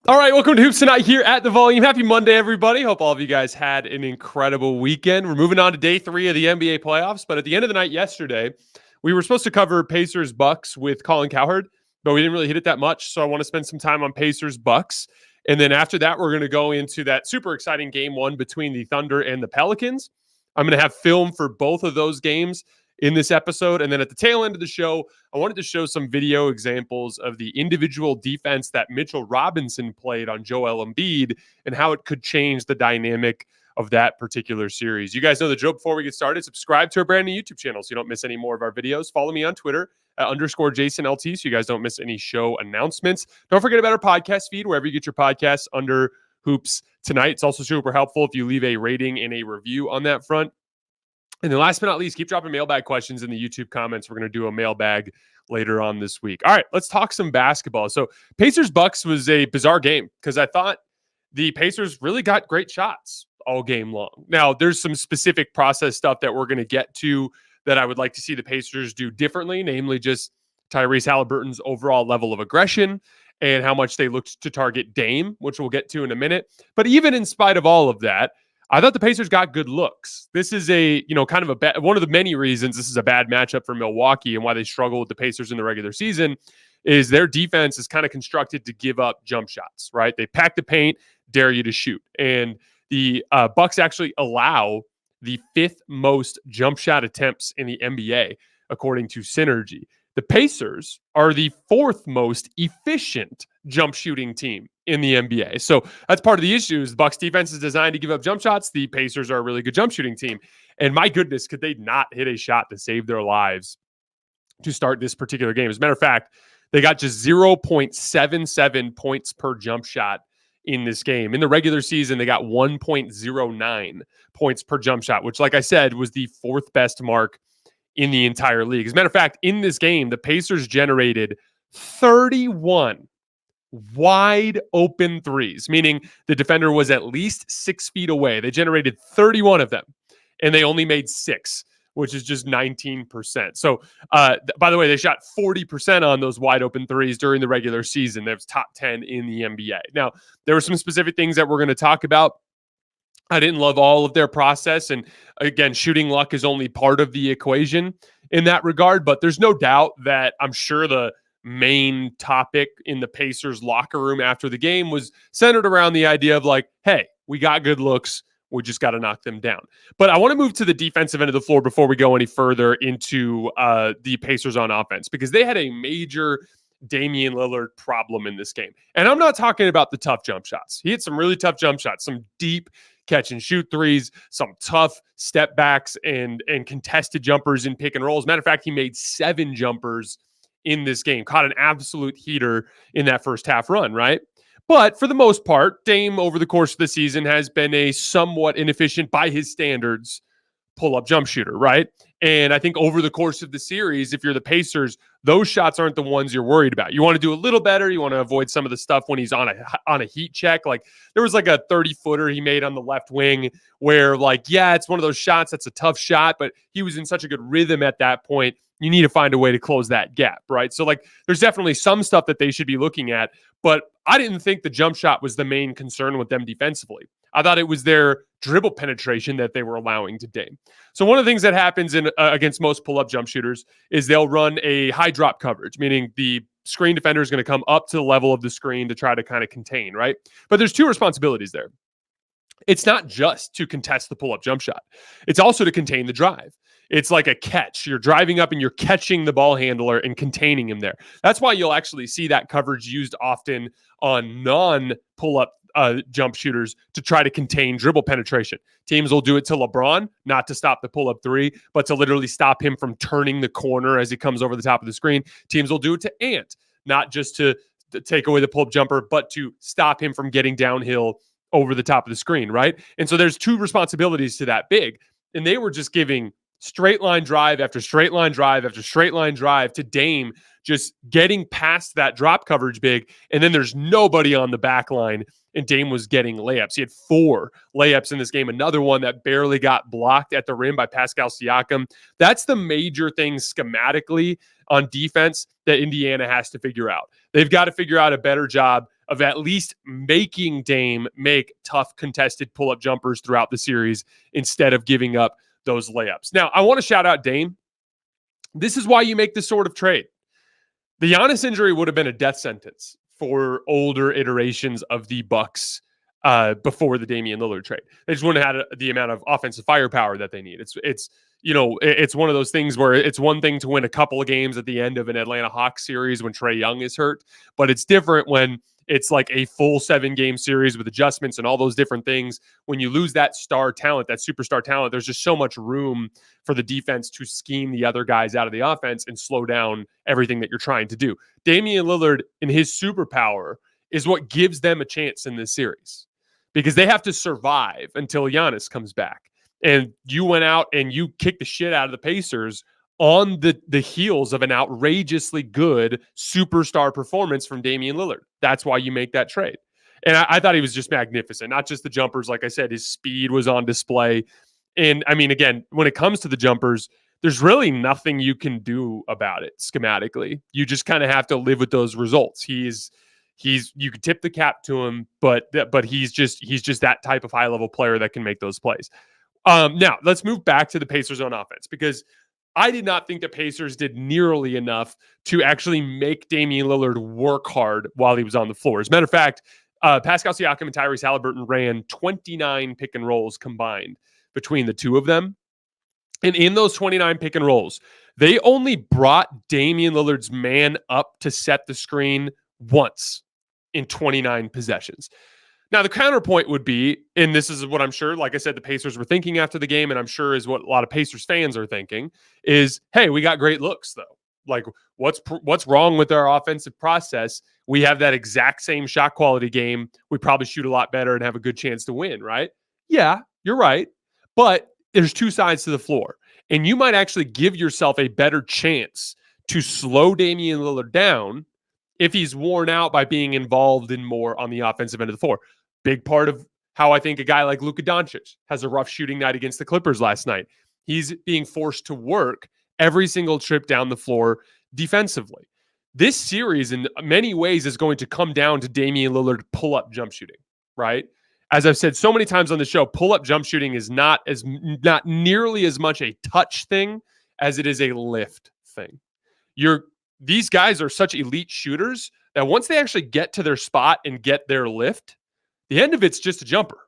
All right, welcome to Hoops Tonight here at The Volume. Happy Monday, everybody. Hope all of you guys had an incredible weekend. We're moving on to day 3 of the NBA playoffs, but at the end of the night yesterday, we were supposed to cover Pacers-Bucks with Colin Cowherd, but we didn't really hit it that much, so I want to spend some time on Pacers-Bucks. And then after that, we're going to go into that super exciting game 1 between the Thunder and the Pelicans. I'm going to have film for both of those games in this episode. And then at the tail end of the show, I wanted to show some video examples of the individual defense that Mitchell Robinson played on Joel Embiid and how it could change the dynamic of that particular series. You guys know the drill. Before we get started, subscribe to our brand new YouTube channel so you don't miss any more of our videos. Follow me on Twitter at _JasonLT so you guys don't miss any show announcements. Don't forget about our podcast feed, wherever you get your podcasts under Hoops Tonight. It's also super helpful if you leave a rating and a review on that front. And then last but not least, keep dropping mailbag questions in the YouTube comments. We're going to do a mailbag later on this week. All right, let's talk some basketball. So Pacers-Bucks was a bizarre game because I thought the Pacers really got great shots all game long. Now, there's some specific process stuff that we're going to get to that I would like to see the Pacers do differently, namely just Tyrese Halliburton's overall level of aggression and how much they looked to target Dame, which we'll get to in a minute. But even in spite of all of that, I thought the Pacers got good looks. This is kind of one of the many reasons this is a bad matchup for Milwaukee and why they struggle with the Pacers in the regular season is their defense is kind of constructed to give up jump shots, right? They pack the paint, dare you to shoot. And the Bucks actually allow the 5th most jump shot attempts in the NBA, according to Synergy. The Pacers are the 4th most efficient jump shooting team in the NBA. So that's part of the issue is the Bucks defense is designed to give up jump shots. The Pacers are a really good jump shooting team. And my goodness, could they not hit a shot to save their lives to start this particular game? As a matter of fact, they got just 0.77 points per jump shot in this game. In the regular season, they got 1.09 points per jump shot, which, like I said, was the 4th best mark in the entire league. As a matter of fact, in this game, the Pacers generated 31 wide open threes, meaning the defender was at least 6 feet away. They generated 31 of them, and they only made 6, which is just 19%. So, by the way, they shot 40% on those wide open threes during the regular season. That was top 10 in the NBA. Now, there were some specific things that we're going to talk about. I didn't love all of their process. And again, shooting luck is only part of the equation in that regard. But there's no doubt that I'm sure the main topic in the Pacers locker room after the game was centered around the idea of like, hey, we got good looks. We just got to knock them down. But I want to move to the defensive end of the floor before we go any further into the Pacers on offense, because they had a major Damian Lillard problem in this game. And I'm not talking about the tough jump shots. He hit some really tough jump shots, some deep catch and shoot threes, some tough step backs and contested jumpers in pick and rolls. Matter of fact, he made 7 jumpers in this game, caught an absolute heater in that first half run, right? But for the most part, Dame over the course of the season has been a somewhat inefficient, by his standards, pull-up jump shooter, right? And I think over the course of the series, if you're the Pacers, those shots aren't the ones you're worried about. You want to do a little better. You want to avoid some of the stuff when he's on a heat check. Like there was like a 30-footer he made on the left wing where like, yeah, it's one of those shots that's a tough shot, but he was in such a good rhythm at that point. You need to find a way to close that gap, right? So like there's definitely some stuff that they should be looking at, but I didn't think the jump shot was the main concern with them defensively. I thought it was their dribble penetration that they were allowing to Dame. So one of the things that happens in against most pull-up jump shooters is they'll run a high drop coverage, meaning the screen defender is going to come up to the level of the screen to try to kind of contain, right? But there's 2 responsibilities there. It's not just to contest the pull-up jump shot. It's also to contain the drive. It's like a catch. You're driving up and you're catching the ball handler and containing him there. That's why you'll actually see that coverage used often on non-pull-up jump shooters to try to contain dribble penetration. Teams will do it to LeBron, not to stop the pull-up 3, but to literally stop him from turning the corner as he comes over the top of the screen. Teams will do it to Ant, not just to take away the pull-up jumper, but to stop him from getting downhill over the top of the screen, right? And so there's 2 responsibilities to that big. And they were just giving straight line drive after straight line drive after straight line drive to Dame, just getting past that drop coverage big. And then there's nobody on the back line, and Dame was getting layups. He had 4 layups in this game. Another one that barely got blocked at the rim by Pascal Siakam. That's the major thing schematically on defense that Indiana has to figure out. They've got to figure out a better job of at least making Dame make tough contested pull-up jumpers throughout the series instead of giving up those layups. Now, I want to shout out Dame. This is why you make this sort of trade. The Giannis injury would have been a death sentence for older iterations of the Bucks before the Damian Lillard trade. They just wouldn't have had the amount of offensive firepower that they need. It's one of those things where it's one thing to win a couple of games at the end of an Atlanta Hawks series when Trae Young is hurt, but it's different when it's like a full 7-game series with adjustments and all those different things. When you lose that star talent, that superstar talent, there's just so much room for the defense to scheme the other guys out of the offense and slow down everything that you're trying to do. Damian Lillard and his superpower is what gives them a chance in this series because they have to survive until Giannis comes back. And you went out and you kicked the shit out of the Pacers on the heels of an outrageously good superstar performance from Damian Lillard. That's why you make that trade. And I thought he was just magnificent. Not just the jumpers. Like I said, his speed was on display. And I mean, again, when it comes to the jumpers, there's really nothing you can do about it schematically. You just kind of have to live with those results. You could tip the cap to him, but he's just that type of high-level player that can make those plays. Now, let's move back to the Pacers' own offense because I did not think the Pacers did nearly enough to actually make Damian Lillard work hard while he was on the floor. As a matter of fact, Pascal Siakam and Tyrese Halliburton ran 29 pick and rolls combined between the two of them. And in those 29 pick and rolls, they only brought Damian Lillard's man up to set the screen once in 29 possessions. Now, the counterpoint would be, and this is what I'm sure, like I said, the Pacers were thinking after the game, and I'm sure is what a lot of Pacers fans are thinking, is, hey, we got great looks, though. Like, what's wrong with our offensive process? We have that exact same shot quality game. We probably shoot a lot better and have a good chance to win, right? Yeah, you're right. But there's two sides to the floor, and you might actually give yourself a better chance to slow Damian Lillard down if he's worn out by being involved in more on the offensive end of the floor. Big part of how I think a guy like Luka Doncic has a rough shooting night against the Clippers last night. He's being forced to work every single trip down the floor defensively. This series, in many ways, is going to come down to Damian Lillard pull-up jump shooting, right? As I've said so many times on the show, pull-up jump shooting is not nearly as much a touch thing as it is a lift thing. These guys are such elite shooters that once they actually get to their spot and get their lift, the end of it's just a jumper.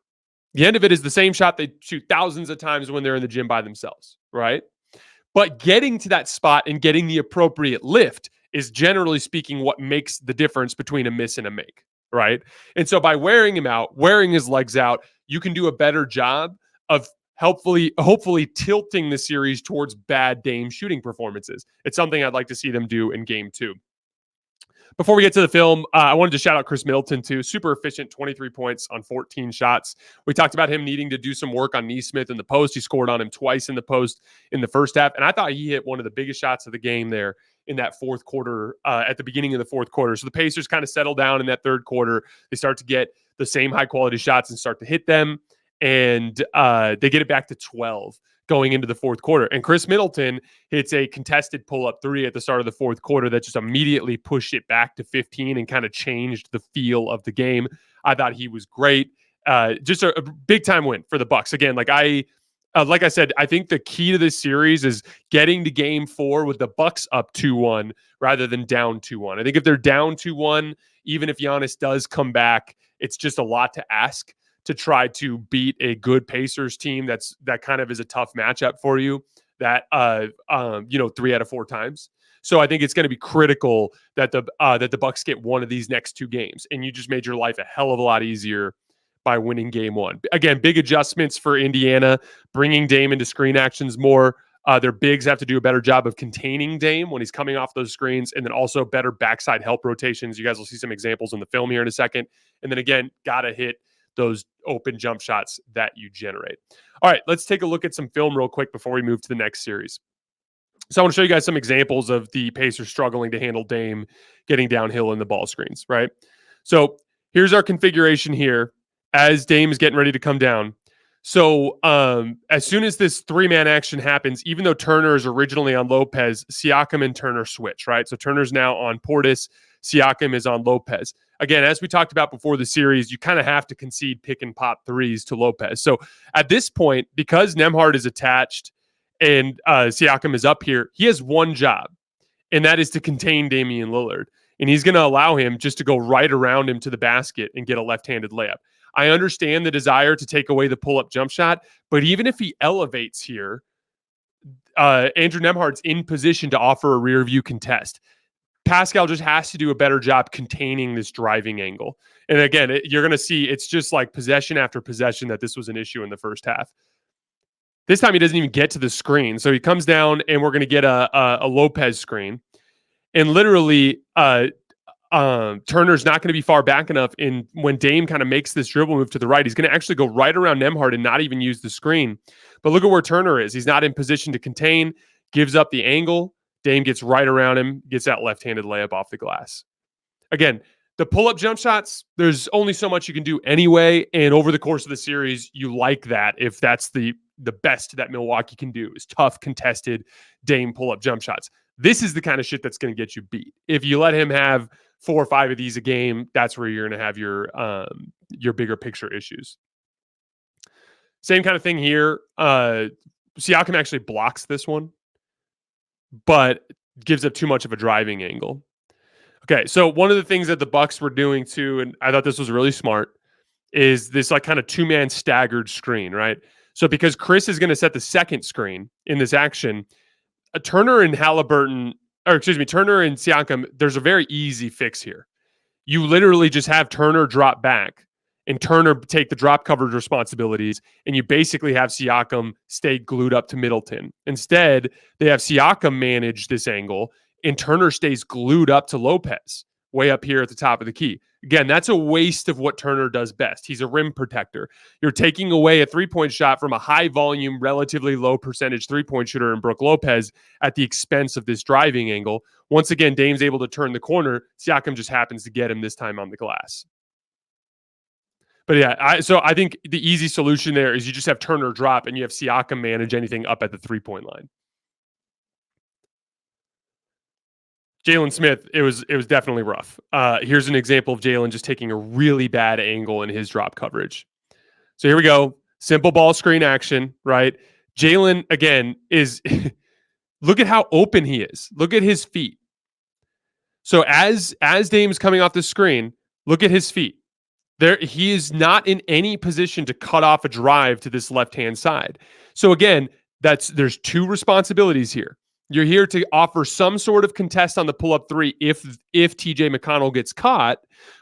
The end of it is the same shot they shoot thousands of times when they're in the gym by themselves, right? But getting to that spot and getting the appropriate lift is, generally speaking, what makes the difference between a miss and a make, right? And so by wearing him out, wearing his legs out, you can do a better job of hopefully tilting the series towards bad Dame shooting performances. It's something I'd like to see them do in game 2. Before we get to the film, I wanted to shout out Chris Middleton, too. Super efficient, 23 points on 14 shots. We talked about him needing to do some work on Nesmith in the post. He scored on him twice in the post in the first half, and I thought he hit one of the biggest shots of the game there in that fourth quarter, at the beginning of the fourth quarter. So the Pacers kind of settle down in that third quarter. They start to get the same high-quality shots and start to hit them, and they get it back to 12 going into the fourth quarter. And Chris Middleton hits a contested pull-up 3 at the start of the fourth quarter that just immediately pushed it back to 15 and kind of changed the feel of the game. I thought he was great. Just a big-time win for the Bucks. Again, like I said, I think the key to this series is getting to game 4 with the Bucks up 2-1 rather than down 2-1. I think if they're down 2-1, even if Giannis does come back, it's just a lot to ask to try to beat a good Pacers team that kind of is a tough matchup for you that 3 out of 4 times. So I think it's going to be critical that the Bucks get one of these next 2 games, and you just made your life a hell of a lot easier by winning game 1. Again, big adjustments for Indiana, bringing Dame into screen actions more. Their bigs have to do a better job of containing Dame when he's coming off those screens, and then also better backside help rotations. You guys will see some examples in the film here in a second. And then again, got to hit those open jump shots that you generate. All right, let's take a look at some film real quick before we move to the next series. So I want to show you guys some examples of the Pacers struggling to handle Dame getting downhill in the ball screens, right? So here's our configuration here as Dame is getting ready to come down. So as soon as this 3-man action happens, even though Turner is originally on Lopez, Siakam and Turner switch, right? So Turner's now on Portis, Siakam is on Lopez. again, as we talked about before the series, you kind of have to concede pick and pop threes to Lopez. So at this point, because Nembhard is attached and Siakam is up here, he has one job, and that is to contain Damian Lillard. And he's going to allow him just to go right around him to the basket and get a left-handed layup. I understand the desire to take away the pull-up jump shot, but even if he elevates here, Andrew Nembhard's in position to offer a rear view contest. Pascal just has to do a better job containing this driving angle. And again, you're going to see it's just like possession after possession that this was an issue in the first half. This time he doesn't even get to the screen. So he comes down and we're going to get a Lopez screen. And literally, Turner's not going to be far back enough. And when Dame kind of makes this dribble move to the right, he's going to actually go right around Nembhard and not even use the screen. But look at where Turner is. He's not in position to contain, gives up the angle. Dame gets right around him, gets that left-handed layup off the glass. Again, the pull-up jump shots, there's only so much you can do anyway. And over the course of the series, you like that if that's the best that Milwaukee can do is tough, contested Dame pull-up jump shots. This is the kind of shit that's going to get you beat. If you let him have 4 or 5 of these a game, that's where you're going to have your bigger picture issues. Same kind of thing here. Siakam actually blocks this one, but gives up too much of a driving angle. Okay, so one of the things that the Bucks were doing too, and I thought this was really smart, is this like kind of 2-man staggered screen, right? So because Chris is going to set the second screen in this action, Turner and Siakam, there's a very easy fix here. You literally just have Turner drop back and Turner take the drop coverage responsibilities, and you basically have Siakam stay glued up to Middleton. Instead, they have Siakam manage this angle, and Turner stays glued up to Lopez, way up here at the top of the key. Again, that's a waste of what Turner does best. He's a rim protector. You're taking away a three-point shot from a high-volume, relatively low-percentage three-point shooter in Brook Lopez at the expense of this driving angle. Once again, Dame's able to turn the corner. Siakam just happens to get him this time on the glass. But yeah, I think the easy solution there is you just have Turner drop and you have Siakam manage anything up at the three-point line. Jalen Smith, it was definitely rough. Here's an example of Jalen just taking a really bad angle in his drop coverage. So here we go. Simple ball screen action, right? Jalen, again, is look at how open he is. Look at his feet. So as Dame's coming off the screen, look at his feet. He is not in any position to cut off a drive to this left-hand side. So again, there's 2 responsibilities here. You're here to offer some sort of contest on the pull-up 3 if TJ McConnell gets caught,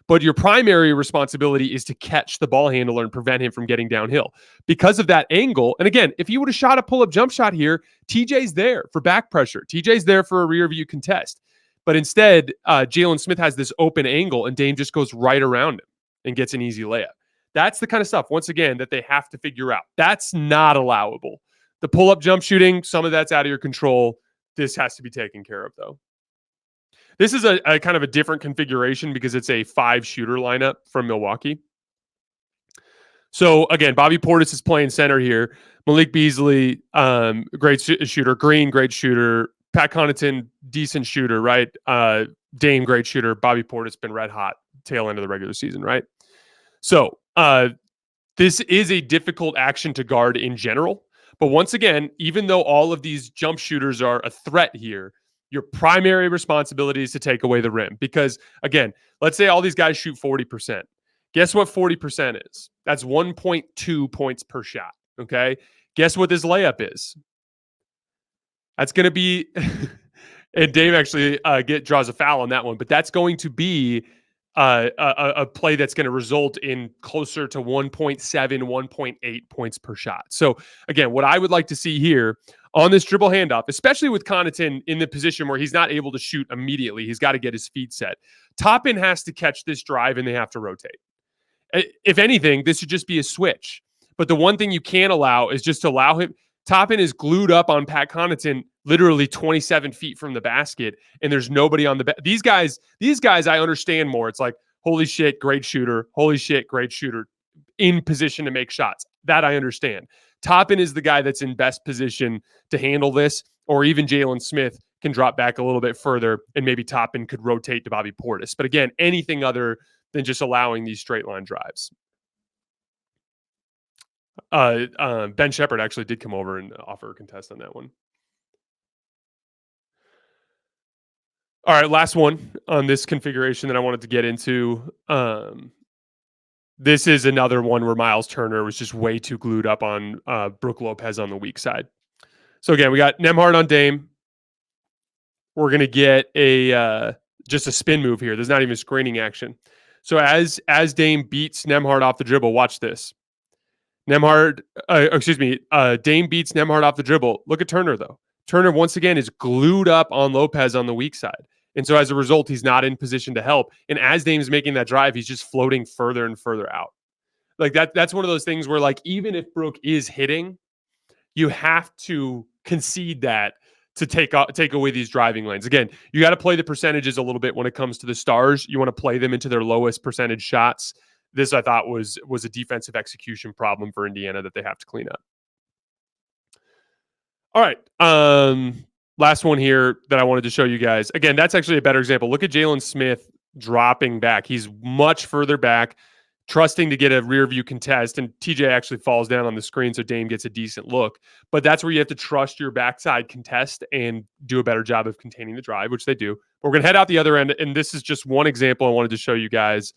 but your primary responsibility is to catch the ball handler and prevent him from getting downhill. Because of that angle, and again, if you would have shot a pull-up jump shot here, TJ's there for back pressure. TJ's there for a rear view contest. But instead, Jalen Smith has this open angle, and Dame just goes right around him and gets an easy layup. That's the kind of stuff, once again, that they have to figure out. That's not allowable. The pull-up jump shooting, some of that's out of your control. This has to be taken care of, though. This is a kind of a different configuration because it's a 5-shooter lineup from Milwaukee. So, again, Bobby Portis is playing center here. Malik Beasley, great shooter. Green, great shooter. Pat Connaughton, decent shooter, right? Dame, great shooter. Bobby Portis been red hot tail end of the regular season, right? So, this is a difficult action to guard in general. But once again, even though all of these jump shooters are a threat here, your primary responsibility is to take away the rim. Because, again, let's say all these guys shoot 40%. Guess what 40% is? That's 1.2 points per shot, okay? Guess what this layup is? That's going to be, and Dave actually draws a foul on that one, but that's going to be a play that's going to result in closer to 1.7, 1.8 points per shot. So again, what I would like to see here on this dribble handoff, especially with Connaughton in the position where he's not able to shoot immediately, he's got to get his feet set. Toppin has to catch this drive and they have to rotate. If anything, this should just be a switch. But the one thing you can't allow is just to allow him. Toppin is glued up on Pat Connaughton, literally 27 feet from the basket, and there's nobody on the these guys, I understand more. It's like, holy shit, great shooter. Holy shit, great shooter. In position to make shots. That I understand. Toppin is the guy that's in best position to handle this, or even Jalen Smith can drop back a little bit further, and maybe Toppin could rotate to Bobby Portis. But again, anything other than just allowing these straight line drives. Ben Shepherd actually did come over and offer a contest on that one. All right, last one on this configuration that I wanted to get into. This is another one where Miles Turner was just way too glued up on Brook Lopez on the weak side. So again, we got Nembhard on Dame. We're going to get a just a spin move here. There's not even screening action. So as Dame beats Nembhard off the dribble, watch this. Dame beats Nembhard off the dribble. Look at Turner, though. Turner, once again, is glued up on Lopez on the weak side. And so as a result, he's not in position to help. And as Dame's making that drive, he's just floating further and further out. Like that's one of those things where, like, even if Brook is hitting, you have to concede that to take away these driving lanes. Again, you got to play the percentages a little bit when it comes to the stars. You want to play them into their lowest percentage shots. This, I thought, was a defensive execution problem for Indiana that they have to clean up. All right. Last one here that I wanted to show you guys. Again, that's actually a better example. Look at Jalen Smith dropping back. He's much further back, trusting to get a rear view contest, and TJ actually falls down on the screen, so Dame gets a decent look. But that's where you have to trust your backside contest and do a better job of containing the drive, which they do. We're going to head out the other end, and this is just one example I wanted to show you guys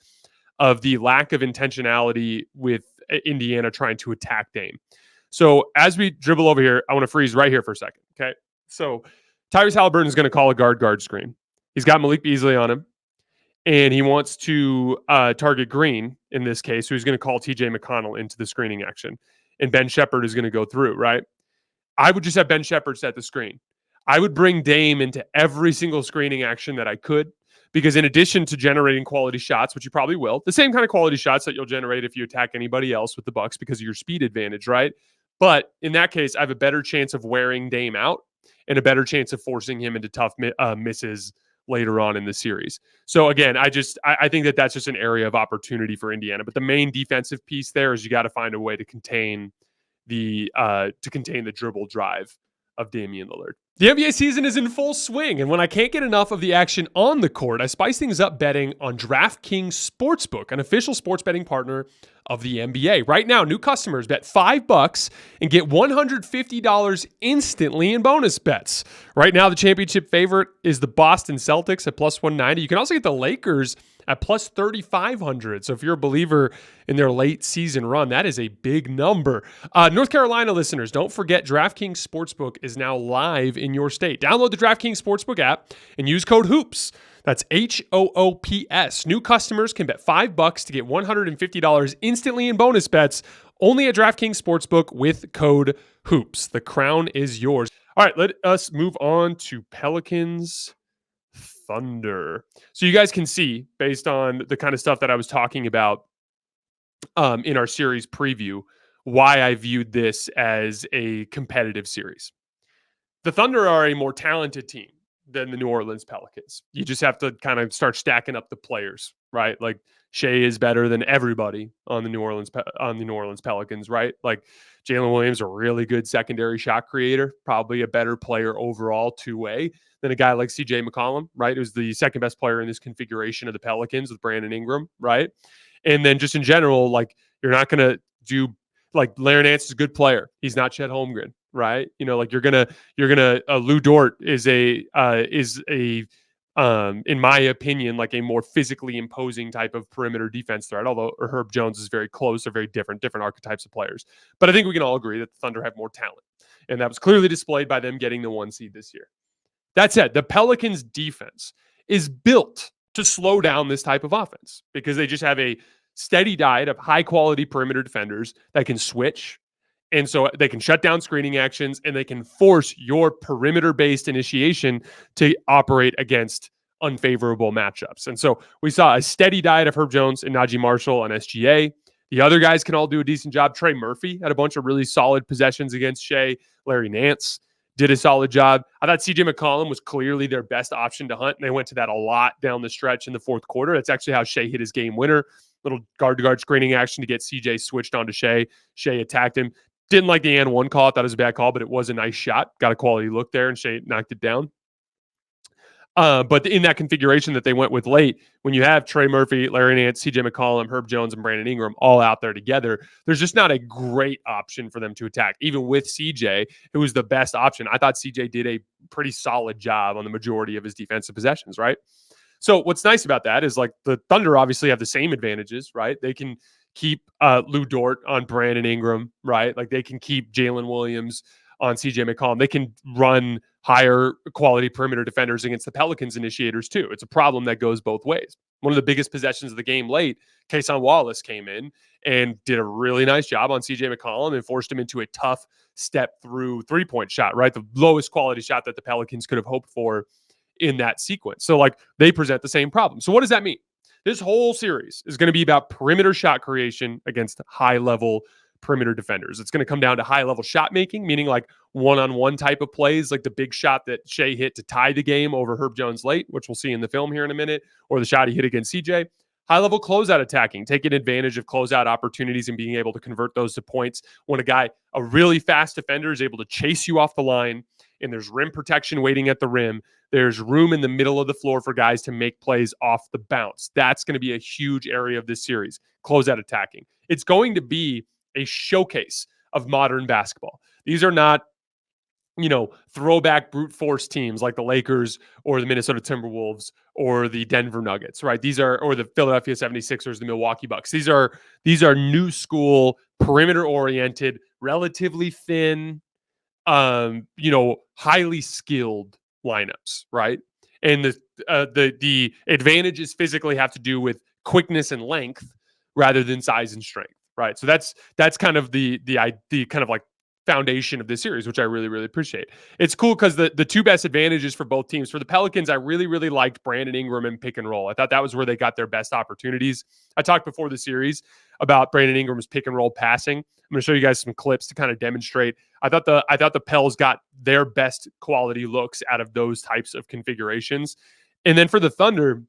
of the lack of intentionality with Indiana trying to attack Dame. So as we dribble over here, I want to freeze right here for a second, okay? So Tyrese Halliburton is going to call a guard screen. He's got Malik Beasley on him, and he wants to target Green in this case, so he's going to call TJ McConnell into the screening action, and Ben Shepherd is going to go through, right? I would just have Ben Shepherd set the screen. I would bring Dame into every single screening action that I could, because in addition to generating quality shots, which you probably will, the same kind of quality shots that you'll generate if you attack anybody else with the Bucks because of your speed advantage, right? But in that case, I have a better chance of wearing Dame out and a better chance of forcing him into tough misses later on in the series. So again, I think that that's just an area of opportunity for Indiana. But the main defensive piece there is you got to find a way to contain the dribble drive of Damian Lillard. The NBA season is in full swing, and when I can't get enough of the action on the court, I spice things up betting on DraftKings Sportsbook, an official sports betting partner of the NBA. Right now, new customers bet $5 and get $150 instantly in bonus bets. Right now, the championship favorite is the Boston Celtics at plus 190. You can also get the Lakers at plus 3,500. So if you're a believer in their late season run, that is a big number. North Carolina listeners, don't forget DraftKings Sportsbook is now live in your state. Download the DraftKings Sportsbook app and use code HOOPS. That's HOOPS. New customers can bet $5 to get $150 instantly in bonus bets only at DraftKings Sportsbook with code HOOPS. The crown is yours. All right, let us move on to Pelicans Thunder. So you guys can see, based on the kind of stuff that I was talking about in our series preview, why I viewed this as a competitive series. The Thunder are a more talented team than the New Orleans Pelicans. You just have to kind of start stacking up the players, right? Like Shai is better than everybody on the New Orleans Pelicans, right? Like Jalen Williams, a really good secondary shot creator, probably a better player overall two-way than a guy like CJ McCollum, right? Who's the second best player in this configuration of the Pelicans with Brandon Ingram, right? And then just in general, like you're not going to do like Larry Nance is a good player. He's not Chet Holmgren, right? You know, like you're gonna Lou Dort is a in my opinion, like a more physically imposing type of perimeter defense threat, although Herb Jones is very close. They're very different archetypes of players. But I think we can all agree that the Thunder have more talent. And that was clearly displayed by them getting the 1 seed this year. That said, the Pelicans defense is built to slow down this type of offense because they just have a steady diet of high-quality perimeter defenders that can switch. And so they can shut down screening actions and they can force your perimeter-based initiation to operate against unfavorable matchups. And so we saw a steady diet of Herb Jones and Najee Marshall on SGA. The other guys can all do a decent job. Trey Murphy had a bunch of really solid possessions against Shai. Larry Nance did a solid job. I thought CJ McCollum was clearly their best option to hunt, and they went to that a lot down the stretch in the fourth quarter. That's actually how Shai hit his game winner. Little guard-to-guard screening action to get CJ switched onto Shai. Shai attacked him. Didn't like the and one call. I thought it was a bad call, but it was a nice shot. Got a quality look there, and Shai knocked it down. But in that configuration that they went with late, when you have Trey Murphy, Larry Nance, CJ McCollum, Herb Jones, and Brandon Ingram all out there together, there's just not a great option for them to attack. Even with CJ, who was the best option, I thought CJ did a pretty solid job on the majority of his defensive possessions, right? So what's nice about that is, like, the Thunder obviously have the same advantages, right? They can keep Lou Dort on Brandon Ingram, right? Like, they can keep Jalen Williams on CJ McCollum. They can run higher quality perimeter defenders against the Pelicans initiators too. It's a problem that goes both ways. One of the biggest possessions of the game late, Kason Wallace came in and did a really nice job on CJ McCollum and forced him into a tough step through 3-point shot, right? The lowest quality shot that the Pelicans could have hoped for in that sequence. So, like, they present the same problem. So what does that mean? This whole series is going to be about perimeter shot creation against high level perimeter defenders. It's going to come down to high level shot making, meaning like one-on-one type of plays, like the big shot that Shai hit to tie the game over Herb Jones late, which we'll see in the film here in a minute, or the shot he hit against CJ. High level closeout attacking, taking advantage of closeout opportunities and being able to convert those to points when a really fast defender is able to chase you off the line and there's rim protection waiting at the rim. There's room in the middle of the floor for guys to make plays off the bounce. That's going to be a huge area of this series, closeout attacking. It's going to be a showcase of modern basketball. These are not, throwback brute force teams like the Lakers or the Minnesota Timberwolves or the Denver Nuggets, right? Or the Philadelphia 76ers, the Milwaukee Bucks. These are new school, perimeter oriented, relatively thin, highly skilled lineups, right? And the advantages physically have to do with quickness and length rather than size and strength, right? So that's kind of the kind of like foundation of this series, which I really, really appreciate. It's cool because the two best advantages for both teams. For the Pelicans, I really, really liked Brandon Ingram and pick and roll. I thought that was where they got their best opportunities. I talked before the series about Brandon Ingram's pick and roll passing. I'm going to show you guys some clips to kind of demonstrate. I thought the Pels got their best quality looks out of those types of configurations. And then for the Thunder,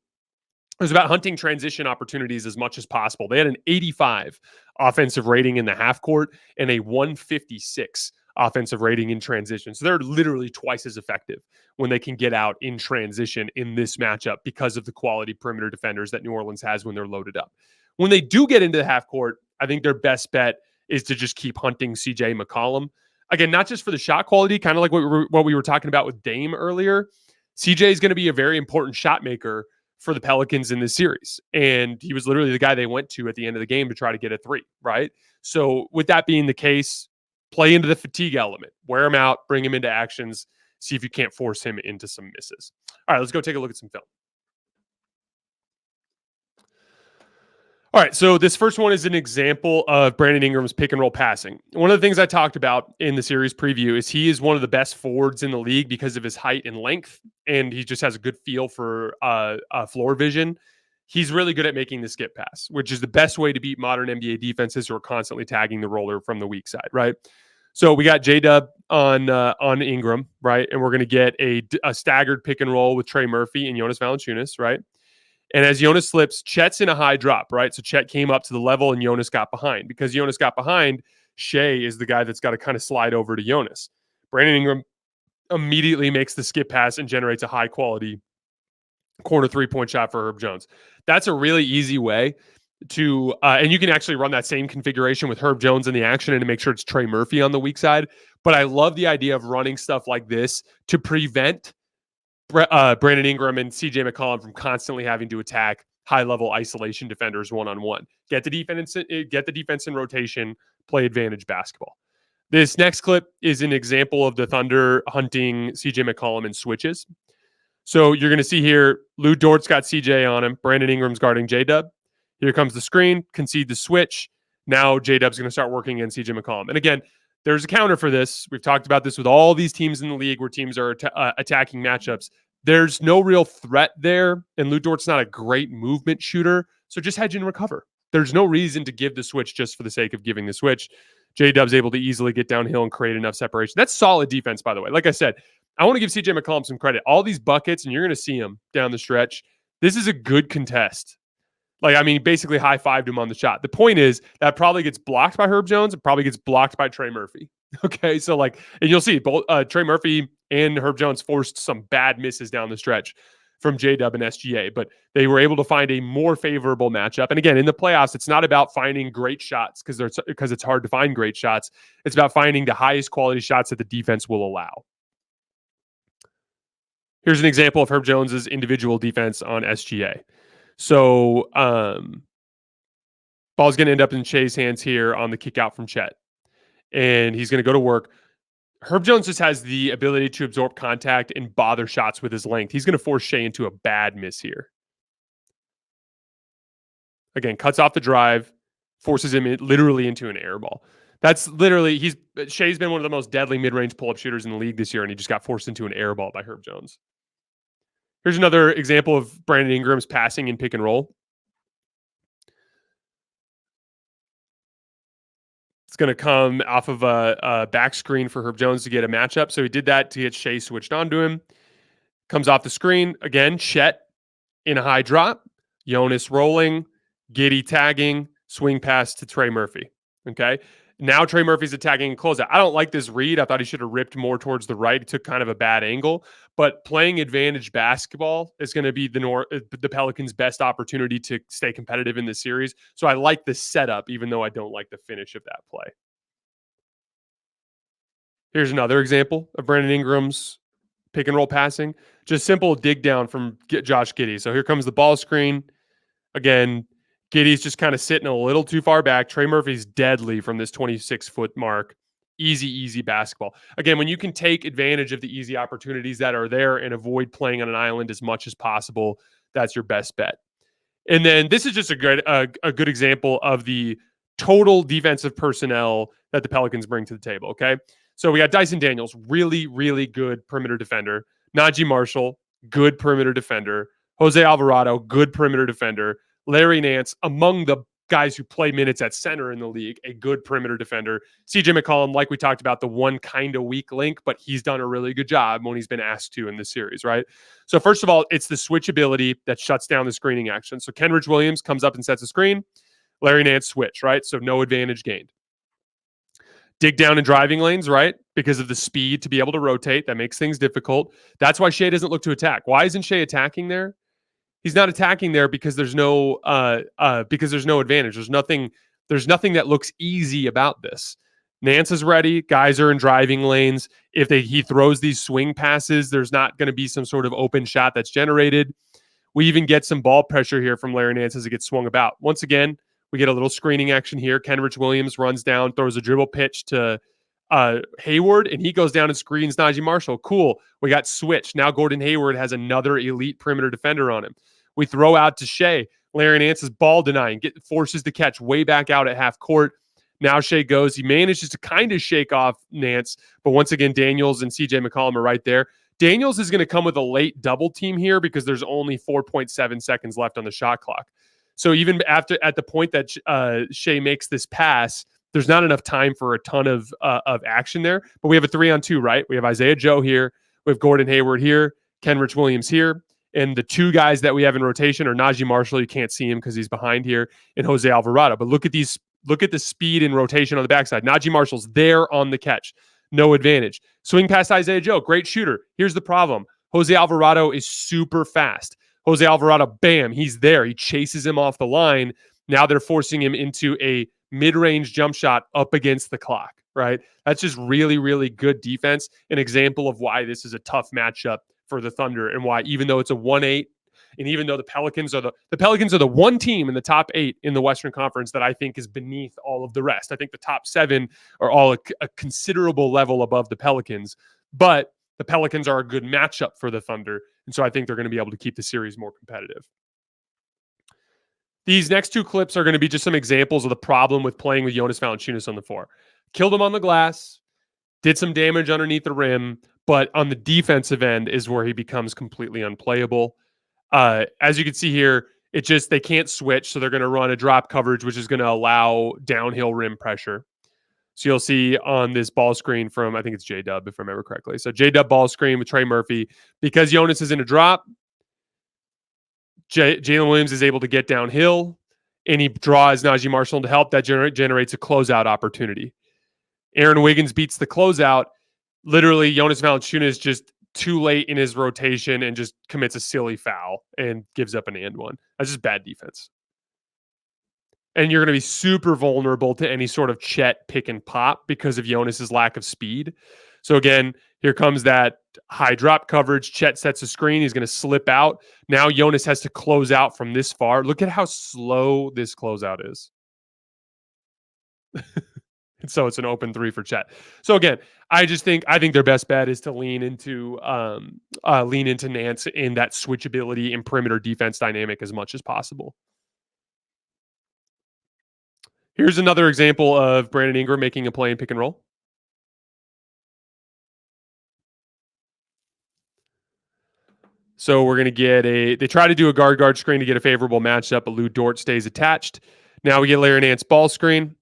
it was about hunting transition opportunities as much as possible. They had an 85 offensive rating in the half court and a 156 offensive rating in transition. So they're literally twice as effective when they can get out in transition in this matchup because of the quality perimeter defenders that New Orleans has when they're loaded up. When they do get into the half court, I think their best bet is to just keep hunting CJ McCollum. Again, not just for the shot quality, kind of like what we were talking about with Dame earlier. CJ is going to be a very important shot maker for the Pelicans in this series. And he was literally the guy they went to at the end of the game to try to get a three, right? So with that being the case, play into the fatigue element, wear him out, bring him into actions, see if you can't force him into some misses. All right, let's go take a look at some film. All right, so this first one is an example of Brandon Ingram's pick and roll passing. One of the things I talked about in the series preview is he is one of the best forwards in the league because of his height and length, and he just has a good feel for floor vision. He's really good at making the skip pass, which is the best way to beat modern NBA defenses who are constantly tagging the roller from the weak side, right? So we got J-Dub on Ingram, right? And we're going to get a staggered pick and roll with Trey Murphy and Jonas Valanciunas, right? And as Jonas slips, Chet's in a high drop, right? So Chet came up to the level and Jonas got behind. Because Jonas got behind, Shai is the guy that's got to kind of slide over to Jonas. Brandon Ingram immediately makes the skip pass and generates a high-quality corner three-point shot for Herb Jones. That's a really easy way to and you can actually run that same configuration with Herb Jones in the action and to make sure it's Trey Murphy on the weak side. But I love the idea of running stuff like this to prevent Brandon Ingram and CJ McCollum from constantly having to attack high-level isolation defenders one-on-one. Get the defense in rotation, play advantage basketball. This next clip is an example of the Thunder hunting CJ McCollum in switches. So you're going to see here, Lou Dort's got CJ on him. Brandon Ingram's guarding J-Dub. Here comes the screen, concede the switch. Now J-Dub's going to start working against CJ McCollum. And again, there's a counter for this. We've talked about this with all these teams in the league where teams are attacking matchups. There's no real threat there, and Lou Dort's not a great movement shooter, so just hedge and recover. There's no reason to give the switch just for the sake of giving the switch. J-Dub's able to easily get downhill and create enough separation. That's solid defense, by the way. Like I said, I want to give CJ McCollum some credit. All these buckets, and you're going to see them down the stretch. This is a good contest. Like, I mean, basically high-fived him on the shot. The point is that probably gets blocked by Herb Jones. It probably gets blocked by Trey Murphy. Okay, so like, and you'll see both Trey Murphy and Herb Jones forced some bad misses down the stretch from J-Dub and SGA, but they were able to find a more favorable matchup. And again, in the playoffs, it's not about finding great shots because it's hard to find great shots. It's about finding the highest quality shots that the defense will allow. Here's an example of Herb Jones's individual defense on SGA. So, ball's going to end up in Shai's hands here on the kick out from Chet. And he's going to go to work. Herb Jones just has the ability to absorb contact and bother shots with his length. He's going to force Shai into a bad miss here. Again, cuts off the drive, forces him literally into an air ball. That's literally, Shai's been one of the most deadly mid-range pull-up shooters in the league this year, and he just got forced into an air ball by Herb Jones. Here's another example of Brandon Ingram's passing in pick and roll. It's going to come off of a back screen for Herb Jones to get a matchup. So he did that to get Shai switched onto him. Comes off the screen. Again, Chet in a high drop. Jonas rolling. Giddey tagging. Swing pass to Trey Murphy. Okay. Now Trey Murphy's attacking and closeout. I don't like this read. I thought he should have ripped more towards the right. He took kind of a bad angle. But playing advantage basketball is going to be the Pelicans' best opportunity to stay competitive in this series. So I like the setup, even though I don't like the finish of that play. Here's another example of Brandon Ingram's pick and roll passing. Just simple dig down from Josh Giddey. So here comes the ball screen. Again, Giddey's just kind of sitting a little too far back. Trey Murphy's deadly from this 26-foot mark. Easy basketball. Again, when you can take advantage of the easy opportunities that are there and avoid playing on an island as much as possible, that's your best bet. And then this is just a good example of the total defensive personnel that the Pelicans bring to the table, okay? So we got Dyson Daniels, really good perimeter defender. Najee Marshall, good perimeter defender. Jose Alvarado, good perimeter defender. Larry Nance, among the guys who play minutes at center in the league, a good perimeter defender. CJ McCollum, like we talked about, the one kind of weak link, but he's done a really good job when he's been asked to in this series, right? So first of all, it's the switchability that shuts down the screening action. So Kenrich Williams comes up and sets a screen. Larry Nance switch, right? So no advantage gained. Dig down in driving lanes, right? Because of the speed to be able to rotate. That makes things difficult. That's why Shai doesn't look to attack. Why isn't Shai attacking there? He's not attacking there because there's no advantage. There's nothing that looks easy about this. Nance is ready. Guys are in driving lanes. If he throws these swing passes, there's not going to be some sort of open shot that's generated. We even get some ball pressure here from Larry Nance as it gets swung about. Once again, we get a little screening action here. Kenrich Williams runs down, throws a dribble pitch to Hayward, and he goes down and screens Najee Marshall. Cool. We got switched. Now Gordon Hayward has another elite perimeter defender on him. We throw out to Shai. Larry Nance is ball denying, forces the catch way back out at half court. Now Shai goes. He manages to kind of shake off Nance, but once again, Daniels and CJ McCollum are right there. Daniels is going to come with a late double team here because there's only 4.7 seconds left on the shot clock. So even at the point that Shai makes this pass, there's not enough time for a ton of action there. But we have a 3-on-2, right? We have Isaiah Joe here. We have Gordon Hayward here. Kenrich Williams here. And the two guys that we have in rotation are Najee Marshall. You can't see him because he's behind here, and Jose Alvarado. But look at the speed and rotation on the backside. Najee Marshall's there on the catch. No advantage. Swing past Isaiah Joe. Great shooter. Here's the problem. Jose Alvarado is super fast. Jose Alvarado, bam, he's there. He chases him off the line. Now they're forcing him into a mid-range jump shot up against the clock, right? That's just really good defense. An example of why this is a tough matchup for the Thunder and why, even though it's a 1-8, and even though the Pelicans are the one team in the top 8 in the Western Conference that I think is beneath all of the rest. I think the top 7 are all a considerable level above the Pelicans, but the Pelicans are a good matchup for the Thunder, and so I think they're going to be able to keep the series more competitive. These next two clips are going to be just some examples of the problem with playing with Jonas Valanciunas on the floor. Killed him on the glass, did some damage underneath the rim, but on the defensive end is where he becomes completely unplayable. As you can see here, they can't switch, so they're going to run a drop coverage, which is going to allow downhill rim pressure. So you'll see on this ball screen from, I think it's J-Dub, if I remember correctly. So J-Dub ball screen with Trey Murphy. Because Jonas is in a drop, Jalen Williams is able to get downhill, and he draws Najee Marshall to help. That generates a closeout opportunity. Aaron Wiggins beats the closeout. Literally, Jonas Valanciunas is just too late in his rotation and just commits a silly foul and gives up an and one. That's just bad defense. And you're going to be super vulnerable to any sort of Chet pick and pop because of Jonas's lack of speed. So again, here comes that high drop coverage. Chet sets a screen. He's going to slip out. Now Jonas has to close out from this far. Look at how slow this closeout is. And so it's an open three for Chet. So again, I think their best bet is to lean into Nance in that switchability and perimeter defense dynamic as much as possible. Here's another example of Brandon Ingram making a play in pick and roll. So we're going to get they try to do a guard screen to get a favorable matchup, but Lou Dort stays attached. Now we get Larry Nance ball screen.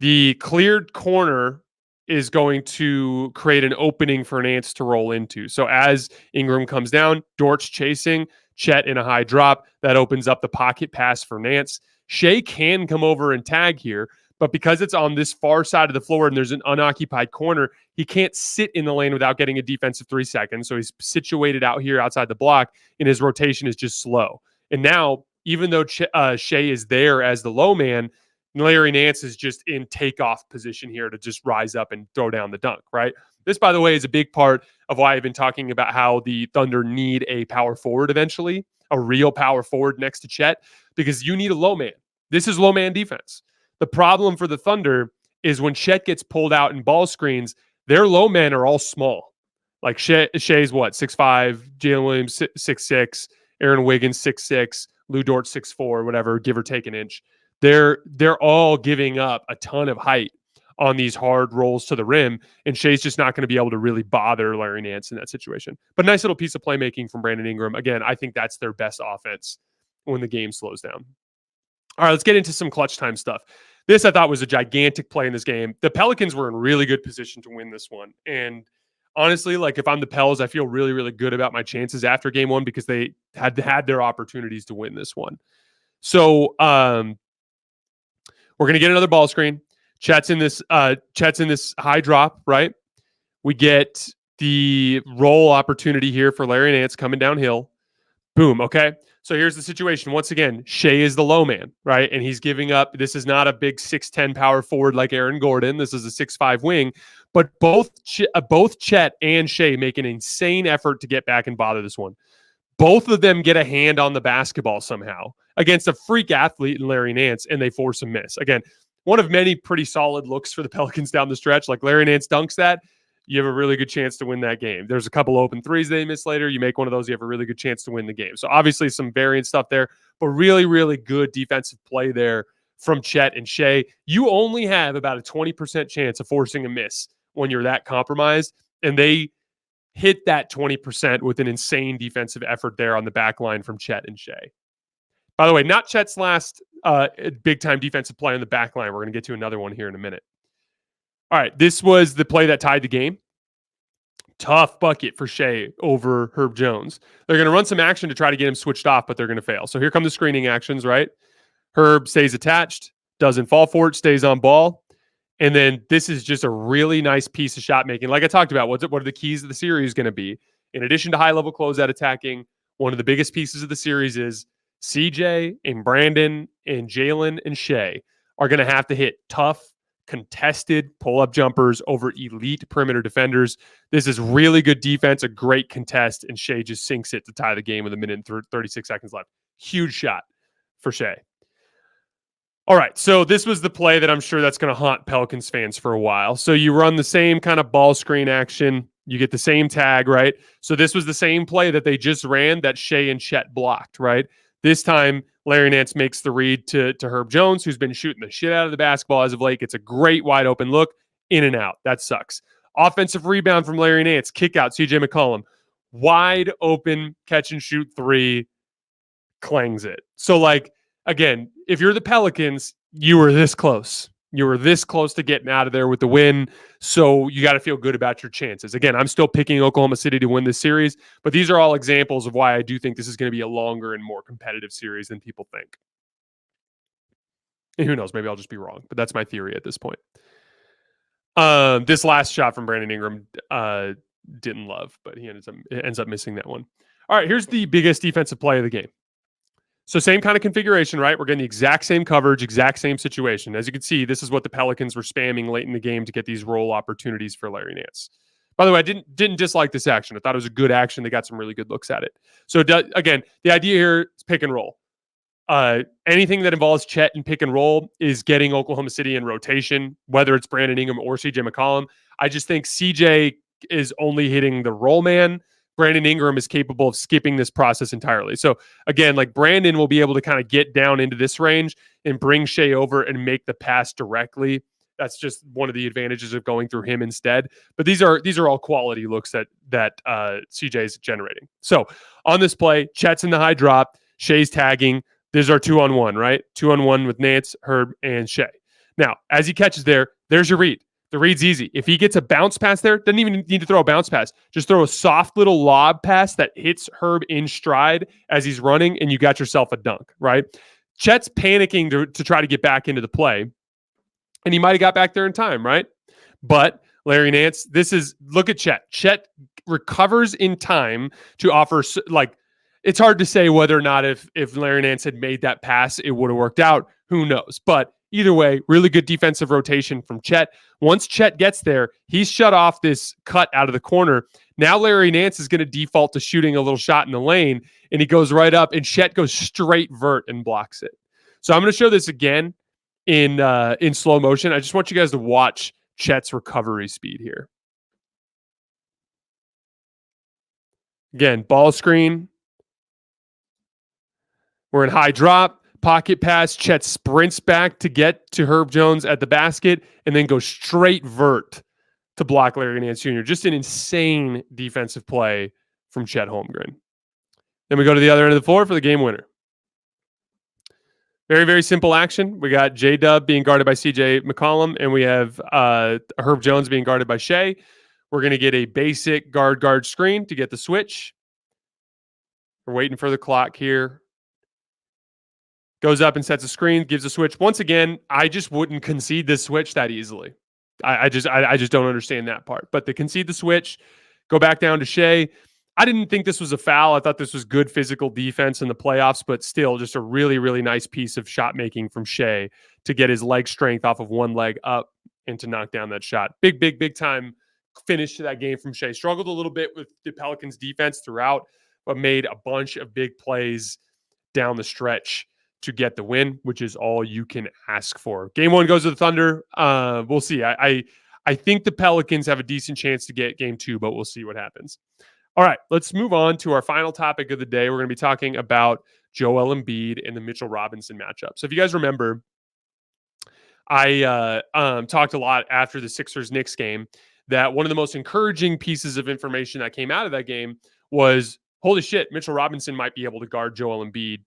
The cleared corner is going to create an opening for Nance to roll into. So as Ingram comes down, Dort's chasing, Chet in a high drop. That opens up the pocket pass for Nance. Shai can come over and tag here, but because it's on this far side of the floor and there's an unoccupied corner, he can't sit in the lane without getting a defensive 3 seconds. So he's situated out here outside the block, and his rotation is just slow. And now, even though Shai is there as the low man, Larry Nance is just in takeoff position here to just rise up and throw down the dunk, right? This, by the way, is a big part of why I've been talking about how the Thunder need a power forward eventually, a real power forward next to Chet, because you need a low man. This is low man defense. The problem for the Thunder is when Chet gets pulled out in ball screens, their low men are all small. Like Shai's what, 6'5", Jalen Williams 6'6", Aaron Wiggins 6'6", Lou Dort 6'4", whatever, give or take an inch. They're all giving up a ton of height on these hard rolls to the rim, and Shai's just not going to be able to really bother Larry Nance in that situation. But nice little piece of playmaking from Brandon Ingram. Again, I think that's their best offense when the game slows down. All right, let's get into some clutch time stuff. This I thought was a gigantic play in this game. The Pelicans were in really good position to win this one. And honestly, like if I'm the Pels, I feel really, really good about my chances after game one because they had their opportunities to win this one. So we're going to get another ball screen. Chet's in this high drop, right? We get the roll opportunity here for Larry Nance coming downhill. Boom, okay? So here's the situation. Once again, Shai is the low man, right? And he's giving up. This is not a big 6'10" power forward like Aaron Gordon. This is a 6'5" wing. But both Chet and Shai make an insane effort to get back and bother this one. Both of them get a hand on the basketball somehow against a freak athlete in Larry Nance, and they force a miss. Again, one of many pretty solid looks for the Pelicans down the stretch. Like Larry Nance dunks that, you have a really good chance to win that game. There's a couple open threes they miss later. You make one of those, you have a really good chance to win the game. So obviously some variant stuff there, but really, really good defensive play there from Chet and Shai. You only have about a 20% chance of forcing a miss when you're that compromised, and they hit that 20% with an insane defensive effort there on the back line from Chet and Shai. By the way, not Chet's last big-time defensive play on the back line. We're going to get to another one here in a minute. All right, this was the play that tied the game. Tough bucket for Shai over Herb Jones. They're going to run some action to try to get him switched off, but they're going to fail. So here come the screening actions, right? Herb stays attached, doesn't fall for it, stays on ball. And then this is just a really nice piece of shot making. Like I talked about, what are the keys of the series going to be? In addition to high-level closeout attacking, one of the biggest pieces of the series is CJ and Brandon and Jalen and Shai are going to have to hit tough, contested pull-up jumpers over elite perimeter defenders. This is really good defense, a great contest, and Shai just sinks it to tie the game with 1 minute and 36 seconds left. Huge shot for Shai. All right, so this was the play that I'm sure that's going to haunt Pelicans fans for a while. So you run the same kind of ball screen action. You get the same tag, right? So this was the same play that they just ran that Shai and Chet blocked, right? This time, Larry Nance makes the read to Herb Jones, who's been shooting the shit out of the basketball as of late. It's a great wide open look, in and out. That sucks. Offensive rebound from Larry Nance, kick out, CJ McCollum. Wide open, catch and shoot three, clangs it. So, like, again, if you're the Pelicans, you were this close. You were this close to getting out of there with the win, so you got to feel good about your chances. Again, I'm still picking Oklahoma City to win this series, but these are all examples of why I do think this is going to be a longer and more competitive series than people think. And who knows, maybe I'll just be wrong, but that's my theory at this point. This last shot from Brandon Ingram didn't love, but he ends up missing that one. All right, here's the biggest defensive play of the game. So same kind of configuration, right? We're getting the exact same coverage, exact same situation. As you can see, this is what the Pelicans were spamming late in the game to get these roll opportunities for Larry Nance. By the way, I didn't dislike this action. I thought it was a good action. They got some really good looks at it. So again, the idea here is pick and roll. Anything that involves Chet and pick and roll is getting Oklahoma City in rotation, whether it's Brandon Ingram or CJ McCollum. I just think CJ is only hitting the roll man. Brandon Ingram is capable of skipping this process entirely. So again, like Brandon will be able to kind of get down into this range and bring Shai over and make the pass directly. That's just one of the advantages of going through him instead. But these are all quality looks that CJ is generating. So on this play, Chet's in the high drop, Shai's tagging. There's our 2-on-1, right? 2-on-1 with Nance, Herb, and Shai. Now, as he catches there's your read. The read's easy. If he gets a bounce pass there, doesn't even need to throw a bounce pass. Just throw a soft little lob pass that hits Herb in stride as he's running, and you got yourself a dunk, right? Chet's panicking to try to get back into the play, and he might have got back there in time, right? But Larry Nance, look at Chet. Chet recovers in time to offer, like, it's hard to say whether or not if Larry Nance had made that pass, it would have worked out. Who knows? But either way, really good defensive rotation from Chet. Once Chet gets there, he's shut off this cut out of the corner. Now Larry Nance is going to default to shooting a little shot in the lane, and he goes right up, and Chet goes straight vert and blocks it. So I'm going to show this again in slow motion. I just want you guys to watch Chet's recovery speed here. Again, ball screen. We're in high drop. Pocket pass, Chet sprints back to get to Herb Jones at the basket and then goes straight vert to block Larry Nance Jr. Just an insane defensive play from Chet Holmgren. Then we go to the other end of the floor for the game winner. Very, very simple action. We got J-Dub being guarded by CJ McCollum, and we have Herb Jones being guarded by Shai. We're going to get a basic guard screen to get the switch. We're waiting for the clock here. Goes up and sets a screen, gives a switch. Once again, I just wouldn't concede this switch that easily. I just don't understand that part. But they concede the switch, go back down to Shai. I didn't think this was a foul. I thought this was good physical defense in the playoffs, but still just a really, really nice piece of shot making from Shai to get his leg strength off of one leg up and to knock down that shot. Big time finish to that game from Shai. Struggled a little bit with the Pelicans defense throughout, but made a bunch of big plays down the stretch to get the win, which is all you can ask for. Game one goes to the Thunder. We'll see. I think the Pelicans have a decent chance to get game two, but we'll see what happens. All right, let's move on to our final topic of the day. We're going to be talking about Joel Embiid and the Mitchell Robinson matchup. So if you guys remember, I talked a lot after the Sixers-Knicks game that one of the most encouraging pieces of information that came out of that game was, holy shit, Mitchell Robinson might be able to guard Joel Embiid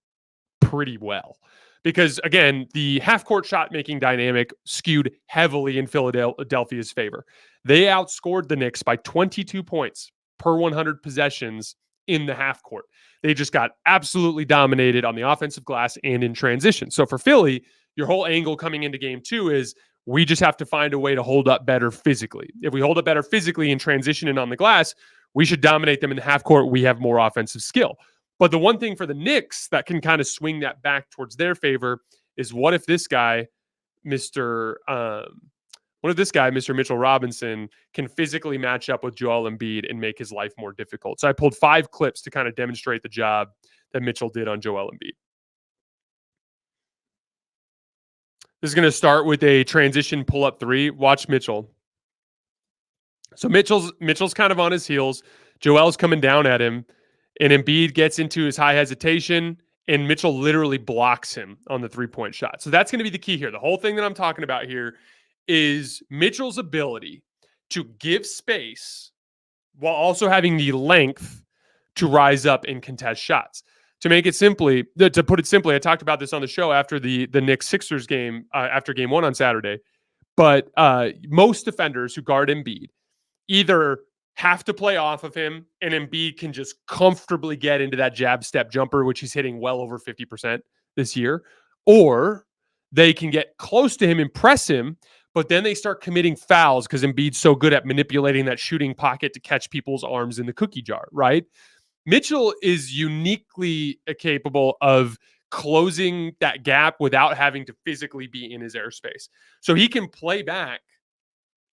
pretty well. Because, again, the half-court shot-making dynamic skewed heavily in Philadelphia's favor. They outscored the Knicks by 22 points per 100 possessions in the half-court. They just got absolutely dominated on the offensive glass and in transition. So for Philly, your whole angle coming into game two is we just have to find a way to hold up better physically. If we hold up better physically in transition and on the glass, we should dominate them in the half-court. We have more offensive skill. But the one thing for the Knicks that can kind of swing that back towards their favor is what if this guy, Mr. Mitchell Robinson, can physically match up with Joel Embiid and make his life more difficult. So I pulled 5 clips to kind of demonstrate the job that Mitchell did on Joel Embiid. This is going to start with a transition pull-up 3. Watch Mitchell. So Mitchell's kind of on his heels. Joel's coming down at him. And Embiid gets into his high hesitation, and Mitchell literally blocks him on the 3-point shot. So that's going to be the key here. The whole thing that I'm talking about here is Mitchell's ability to give space while also having the length to rise up and contest shots. To put it simply, I talked about this on the show after the Knicks-Sixers game, after game one on Saturday. But most defenders who guard Embiid either have to play off of him, and Embiid can just comfortably get into that jab step jumper, which he's hitting well over 50% this year, or they can get close to him and press him, but then they start committing fouls because Embiid's so good at manipulating that shooting pocket to catch people's arms in the cookie jar, right? Mitchell is uniquely capable of closing that gap without having to physically be in his airspace. So he can play back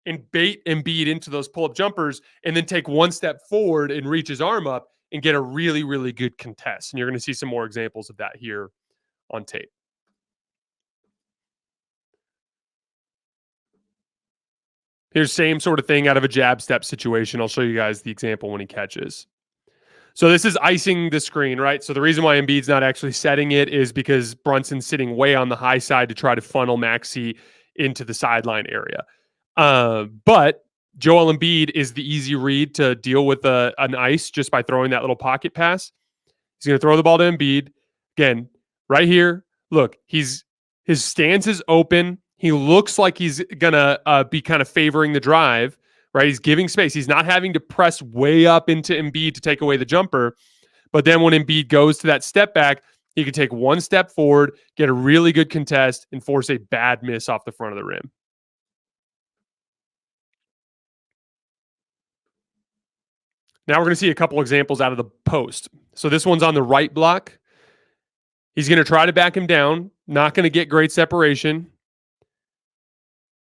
and bait Embiid into those pull-up jumpers and then take one step forward and reach his arm up and get a really, really good contest. And you're going to see some more examples of that here on tape. Here's same sort of thing out of a jab step situation. I'll show you guys the example when he catches. So this is icing the screen, right? So the reason why Embiid's not actually setting it is because Brunson's sitting way on the high side to try to funnel Maxey into the sideline area. But Joel Embiid is the easy read to deal with an ice just by throwing that little pocket pass. He's going to throw the ball to Embiid. Again, right here, look, his stance is open. He looks like he's going to be kind of favoring the drive, right? He's giving space. He's not having to press way up into Embiid to take away the jumper. But then when Embiid goes to that step back, he can take one step forward, get a really good contest, and force a bad miss off the front of the rim. Now we're going to see a couple examples out of the post. So this one's on the right block. He's going to try to back him down. Not going to get great separation.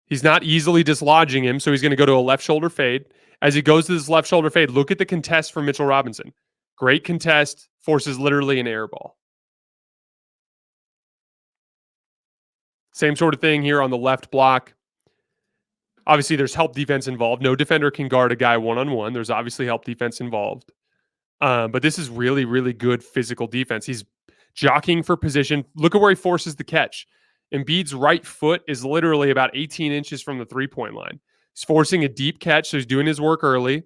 He's not easily dislodging him, so he's going to go to a left shoulder fade. As he goes to this left shoulder fade, look at the contest from Mitchell Robinson. Great contest, forces literally an air ball. Same sort of thing here on the left block. Obviously, there's help defense involved. No defender can guard a guy one-on-one. There's obviously help defense involved. But this is really, really good physical defense. He's jockeying for position. Look at where he forces the catch. Embiid's right foot is literally about 18 inches from the three-point line. He's forcing a deep catch, so he's doing his work early.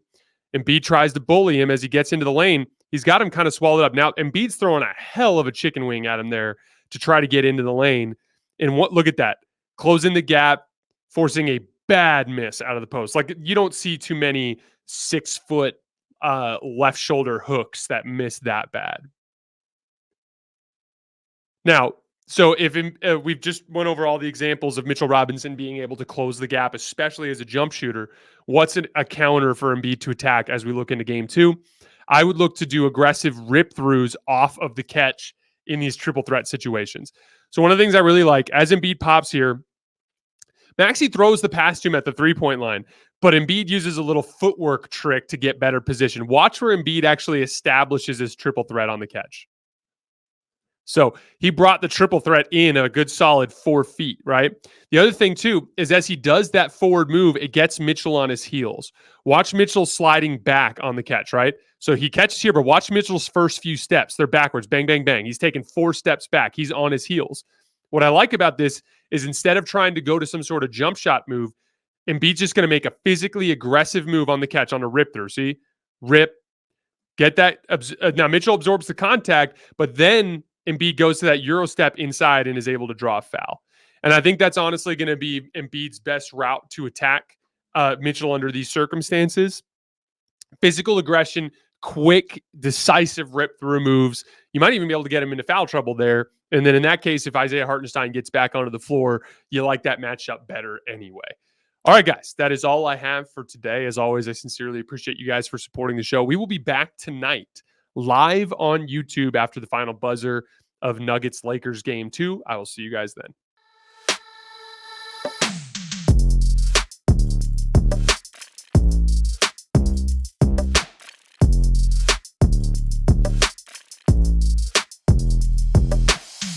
Embiid tries to bully him as he gets into the lane. He's got him kind of swallowed up. Now, Embiid's throwing a hell of a chicken wing at him there to try to get into the lane. And look at that. Closing the gap, forcing a bad miss out of the post. Like, you don't see too many 6-foot left shoulder hooks that miss that bad. Now, so if we've just went over all the examples of Mitchell Robinson being able to close the gap, especially as a jump shooter, what's a counter for Embiid to attack as we look into game 2? I would look to do aggressive rip-throughs off of the catch in these triple threat situations. So one of the things I really like, as Embiid pops here, Maxey throws the pass to him at the three-point line, but Embiid uses a little footwork trick to get better position. Watch where Embiid actually establishes his triple threat on the catch. So he brought the triple threat in a good solid 4 feet, right? The other thing, too, is as he does that forward move, it gets Mitchell on his heels. Watch Mitchell sliding back on the catch, right? So he catches here, but watch Mitchell's first few steps. They're backwards. Bang, bang, bang. He's taking 4 steps back. He's on his heels. What I like about this is instead of trying to go to some sort of jump shot move, Embiid's just going to make a physically aggressive move on the catch on a rip through. See? Rip. Get that. Now, Mitchell absorbs the contact, but then Embiid goes to that Euro step inside and is able to draw a foul. And I think that's honestly going to be Embiid's best route to attack Mitchell under these circumstances. Physical aggression, quick, decisive rip-through moves. You might even be able to get him into foul trouble there. And then in that case, if Isaiah Hartenstein gets back onto the floor, you like that matchup better anyway. All right, guys, that is all I have for today. As always, I sincerely appreciate you guys for supporting the show. We will be back tonight live on YouTube after the final buzzer of Nuggets-Lakers game 2. I will see you guys then.